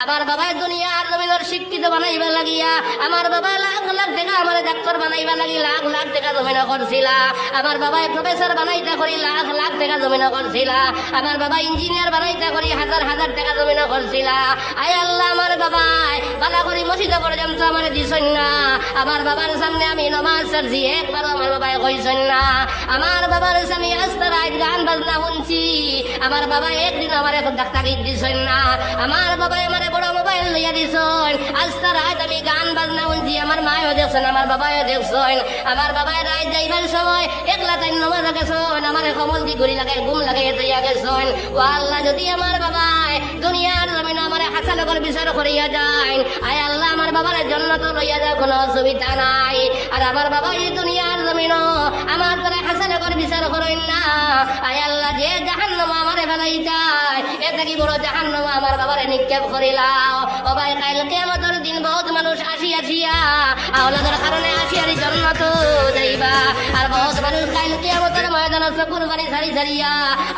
আমার বাবাই দুনিয়ার জমিনের শিক্ষিত বানাইবা লাগিয়া আমার বাবা লাখ লাখ টাকা আমার ডাক্তার বানাইবা লাগি লাখ লাখ টাকা জমিন করছিলা। আমার বাবাই প্রফেসর বানাইতা করি লাখ লাখ টাকা জমিন করছিলা। আমার বাবা ইঞ্জিনিয়ার বানাইতা করি হাজার হাজার টাকা জমিন করছিলা। আয় আল্লাহ, আমার বাবাই বালা করি মসজিদে পর্যন্ত আমার দিছন না। আমার বাবার সামনে আমি নমাজ পড়ছি, একবারও আমার বাবাই কইছেন না। আমার বাবার সামনে আস্তে রাত গান বাজনা শুনছি, আমার বাবা একদিন আমার এখন ডাক্তারি দিছেন না। আমার বাবাই আমার বড় মোবাইল লইয়া দিছেন, আস্তে রাত আমি গান বাজনা শুনছি। আমার মায়ও দেখছেন, আমার বাবাও দেখছেন। আমার বাবাই রাত যাইবার সময় একলা তাই নমাজ গেছেন, আমার কমল দি ঘুরি লাগে ঘুম লাগে তৈয়া গেছেন। ও আল্লাহ, যদি আমার বাবাই দুনিয়ার জমিন আমার হাসানগর বিচার করিয়া যায়, আয় আল্লাহ আমার বাবার জন্য তো লইয়া যাও, কোনো অসুবিধা নাই। আর আমার বাবা এই দুনিয়ার জমিন আমার তোরা হাসানগর বিচার করেন না। আয় আল্লাহ, যে জাহান্নাম আমারে ফেলাই যায়, এটা কি বড় জাহান্নাম আমার বাবারে নিক্ষেপ করিলাও। ও ভাই, কালকে আমাদের দিন বহুত মানুষ আসিয়া আওলাদের কারণে আসিয়ারি জান্নাত যাইবা। আর বহুত মানুষ কালকে আমাদের ময়দান চকুর বাড়ি ছাড়িয়া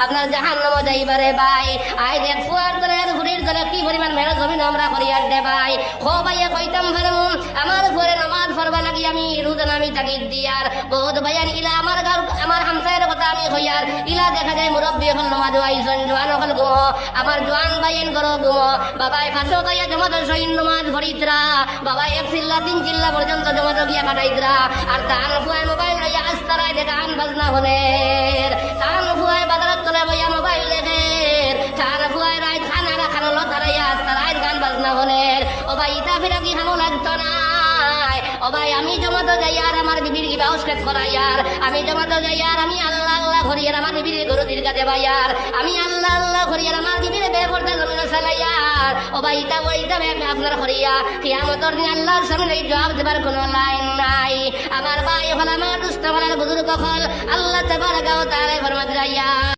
আপনার জাহান্নাম যাইবারে ভাই। আই দেখ ফুয়ার ধরে ঘুরির ধরে কি পরিমাণ মেহনত জমিন আমরা করিয়ার দে ভাই। খো ভাইয়া কইতাম ফেরম আমার ঘরে নমাজ পড়বা লাগি আমি রোজান আমি তাগিদ দিয়ার বহুত ভাইয়ার ইলা আমার গাঁর আমার হামসায়ের কথা আমি হইয়ার ইলা দেখা যায় মুরব্বী এখন নমাজ আইসন জোয়ান হল গুমো আমার জোয়ান ভাইয়েন করো গুমো বাবাই ফাঁসো তাইয়া জমাত সহিন নমাজ ভরিত্রা বাবা এক চিল্লা তিন চিল্লা পর্যন্ত জমাত গিয়া কাটাইত্রা। আর তান ফুয়ায় মোবাইল লইয়া আস্তারায় দেখা গান বাজনা হলের, তান ফুয়ায় বাজারের তলে বইয়া মোবাইল লেখের, তান ফুয়ায় রায় খানারা খানো তারাইয়া আস্তারায় গান বাজনা হলের। ও ভাই, ইতা ফিরা কি হামো লাগতো না। ও ভাই, আমি জমাত যাই আর আমার বিবির কি বাউসকেট করাই আর আমি জমাত যাই আর আমি আল্লাহ আল্লাহ করি আর আমার বিবির গরু দীর্ঘাতে ভাই আর আমি আল্লাহ আল্লাহ করি আর আমার বিবির বেপরদা জমিন চালাই আর। ও ভাই, ইতা আপনার করিয়া কিয়ামতের দিন আল্লাহর সামনে জবাব দেবার কোনো লাইন নাই। আমার ভাই হল আমার দুষ্ট বলার বুজুর্গ হল আল্লাহ তাবারাক ওয়া তাআলা ফরমাত যাইয়া